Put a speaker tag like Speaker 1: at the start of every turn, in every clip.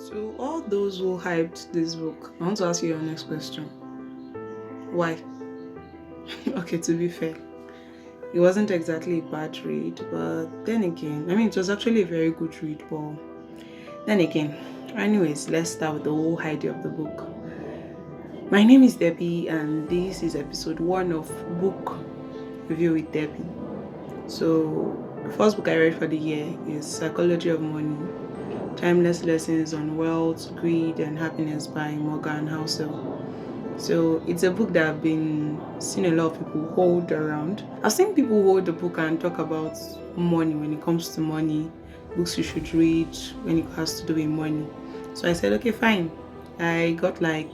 Speaker 1: So, all those who hyped this book, I want to ask you your next question. Why? Okay, to be fair, it wasn't exactly a bad read, but then again, I mean, it was actually a very good read, but then again, anyways, let's start with the whole idea of the book. My name is Debbie, and this is episode one of Book Review with Debbie. So, the first book I read for the year is Psychology of Money: Timeless Lessons on Wealth, Greed, and Happiness by Morgan Housel. So it's a book that I've been seeing a lot of people hold around. I've seen people hold the book and talk about money when it comes to money, books you should read when it has to do with money. So I said, okay, fine. I got like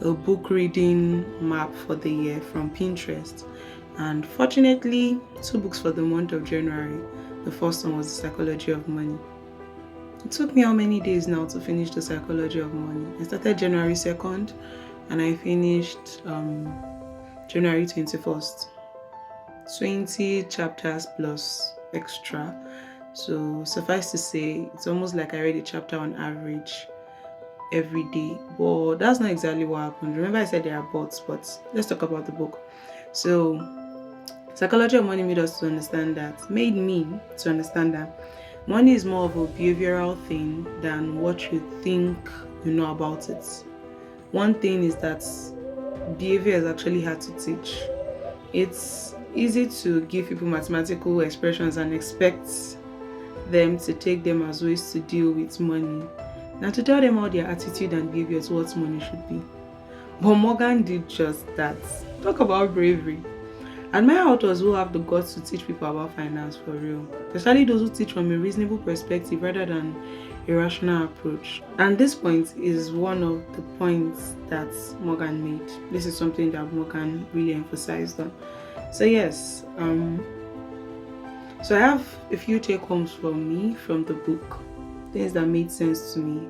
Speaker 1: a book reading map for the year from Pinterest. And fortunately, two books for the month of January. The first one was The Psychology of Money. It took me how many days now to finish The Psychology of Money? I started January 2nd and I finished January 21st. 20 chapters plus extra. So suffice to say, it's almost like I read a chapter on average every day. But that's not exactly what happened. Remember I said there are bots, but let's talk about the book. So Psychology of Money made me to understand that money is more of a behavioral thing than what you think you know about it. One thing is that behavior is actually hard to teach. It's easy to give people mathematical expressions and expect them to take them as ways to deal with money. Now, to tell them how their attitude and behavior towards money should be. But Morgan did just that. Talk about bravery. Admire authors who have the guts to teach people about finance for real, especially those who teach from a reasonable perspective rather than a rational approach. And this point is one of the points that Morgan made. This is something that Morgan really emphasized on. So yes, so I have a few take homes from me from the book, things that made sense to me,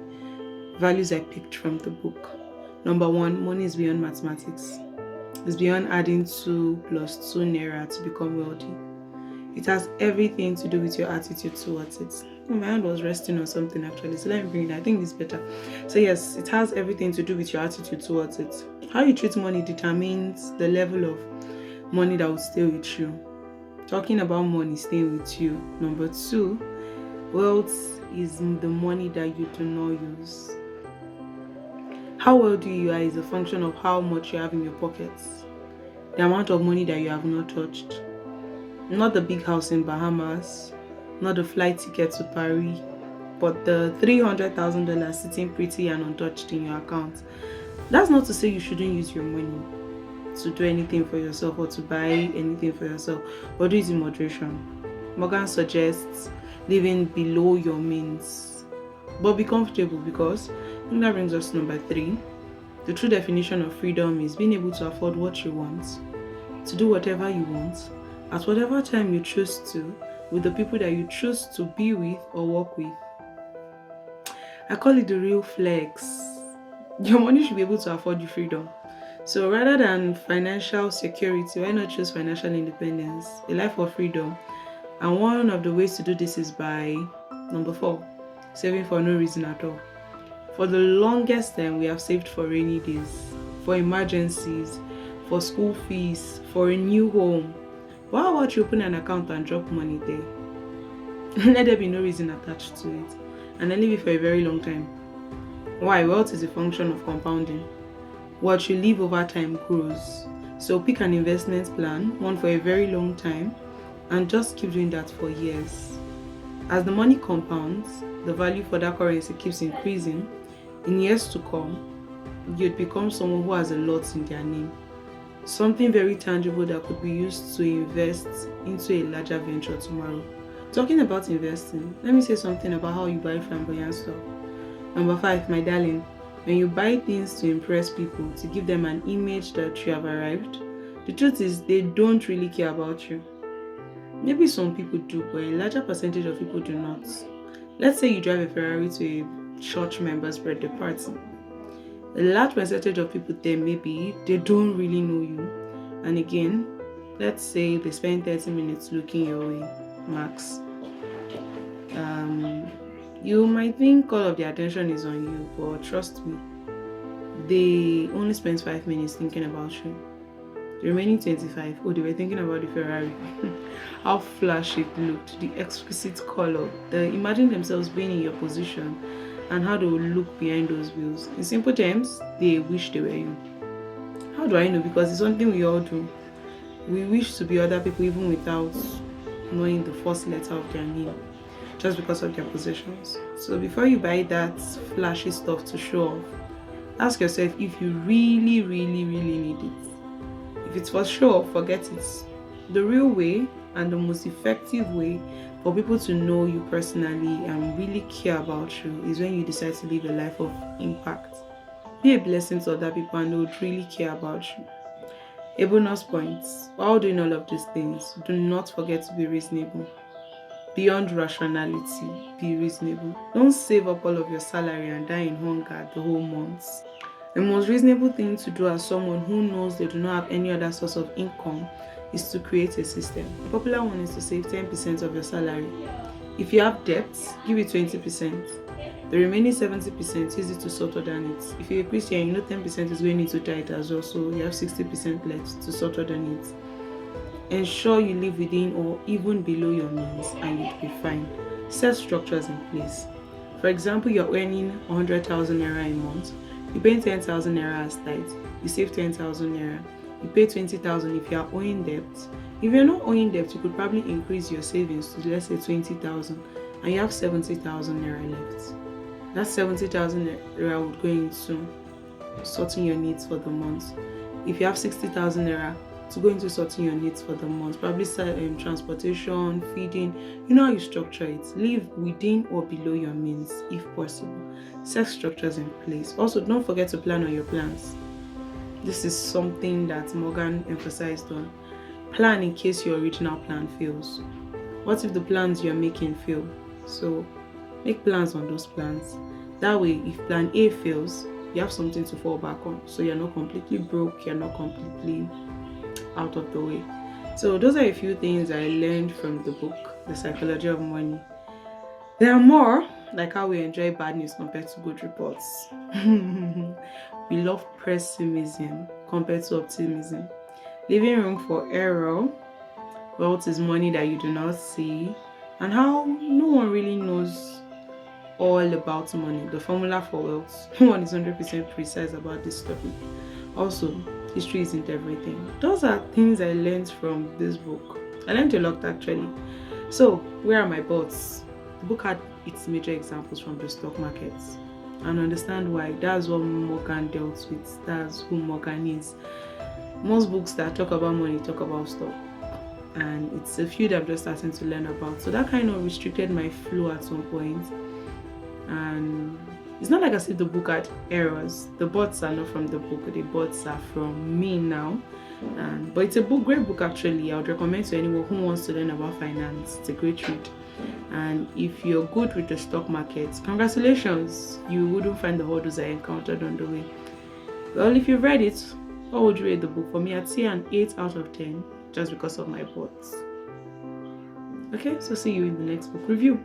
Speaker 1: values I picked from the book. Number one, money is beyond mathematics. It's beyond adding 2 plus 2 naira to become wealthy. It has everything to do with your attitude towards it. Oh, my hand was resting on something actually, so let me bring it. I think it's better. So yes, it has everything to do with your attitude towards it. How you treat money determines the level of money that will stay with you. Talking about money staying with you. Number two, wealth is the money that you do not use. How wealthy you are is a function of how much you have in your pockets, the amount of money that you have not touched. Not the big house in Bahamas, not the flight ticket to Paris, but the $300,000 sitting pretty and untouched in your account. That's not to say you shouldn't use your money to do anything for yourself or to buy anything for yourself, but do it in moderation. Morgan suggests living below your means, but be comfortable, because I think that brings us to number three. The true definition of freedom is being able to afford what you want, to do whatever you want, at whatever time you choose to, with the people that you choose to be with or work with. I call it the real flex. Your money should be able to afford you freedom. So rather than financial security, why not choose financial independence, a life of freedom? And one of the ways to do this is by number four, saving for no reason at all. For the longest time, we have saved for rainy days, for emergencies, for school fees, for a new home. But how about you open an account and drop money there? Let there be no reason attached to it, and then leave it for a very long time. Why? Wealth is a function of compounding. What you leave over time grows. So pick an investment plan, one for a very long time, and just keep doing that for years. As the money compounds, the value for that currency keeps increasing. In years to come, you'd become someone who has a lot in their name. Something very tangible that could be used to invest into a larger venture tomorrow. Talking about investing, let me say something about how you buy flamboyant stuff. Number five, my darling, when you buy things to impress people, to give them an image that you have arrived, the truth is they don't really care about you. Maybe some people do, but a larger percentage of people do not. Let's say you drive a Ferrari to a church member's birthday party. A large percentage of people there, maybe they don't really know you. And again, let's say they spend 30 minutes looking your way, max. You might think all of the attention is on you, but trust me, they only spent 5 minutes thinking about you. The remaining 25, oh, they were thinking about the Ferrari. How flash it looked, the exquisite color. They imagine themselves being in your position and how they will look behind those wheels. In simple terms, they wish they were you. How do I know? Because it's something we all do. We wish to be other people even without knowing the first letter of their name, just because of their possessions. So before you buy that flashy stuff to show off, ask yourself if you really, really, really need it. If it's for sure, forget it. The real way and the most effective way for people to know you personally and really care about you is when you decide to live a life of impact. Be a blessing to other people and they would really care about you. A bonus point, while doing all of these things, do not forget to be reasonable. Beyond rationality, be reasonable. Don't save up all of your salary and die in hunger the whole month. The most reasonable thing to do as someone who knows they do not have any other source of income is to create a system. The popular one is to save 10% of your salary. If you have debts, give it 20%. The remaining 70%, use it to sort other needs. If you're a Christian, you know 10% is going into tithe as well, so you have 60% left to sort other needs. Ensure you live within or even below your means and you'll be fine. Set structures in place. For example, you're earning 100,000 naira a month. You pay 10,000 naira as tithe. You save 10,000 naira. You pay 20,000 if you are owing debt. If you're not owing debt, you could probably increase your savings to let's say 20,000 and you have 70,000 naira left. That 70,000 naira would go into sorting your needs for the month. If you have 60,000 naira to go into sorting your needs for the month, probably transportation, feeding, you know how you structure it. Live within or below your means if possible. Set structures in place. Also, don't forget to plan on your plans. This is something that Morgan emphasized on. Plan in case your original plan fails. What if the plans you're making fail? So make plans on those plans. That way, if plan A fails, you have something to fall back on. So you're not completely broke, you're not completely out of the way. So those are a few things I learned from the book, The Psychology of Money. There are more, like how we enjoy bad news compared to good reports. We love pessimism compared to optimism. Leaving room for error. Wealth is money that you do not see, and how no one really knows all about money. The formula for wealth. No one is 100% precise about this topic. Also, history isn't everything. Those are things I learned from this book. I learned a lot actually. So, where are my thoughts? The book had its major examples from the stock markets, and understand why. That's what Morgan dealt with. That's who Morgan is. Most books that talk about money talk about stock, and it's a field I'm just starting to learn about. So that kind of restricted my flow at some point. And it's not like I said the book had errors. The bots are not from the book. The bots are from me now. But it's a great book actually. I would recommend to anyone who wants to learn about finance. It's a great read. And if you're good with the stock market, congratulations. You wouldn't find the hurdles I encountered on the way. Well, if you've read it, what would you rate the book? For me, I'd say an 8 out of 10 just because of my bots. Okay, so see you in the next book review.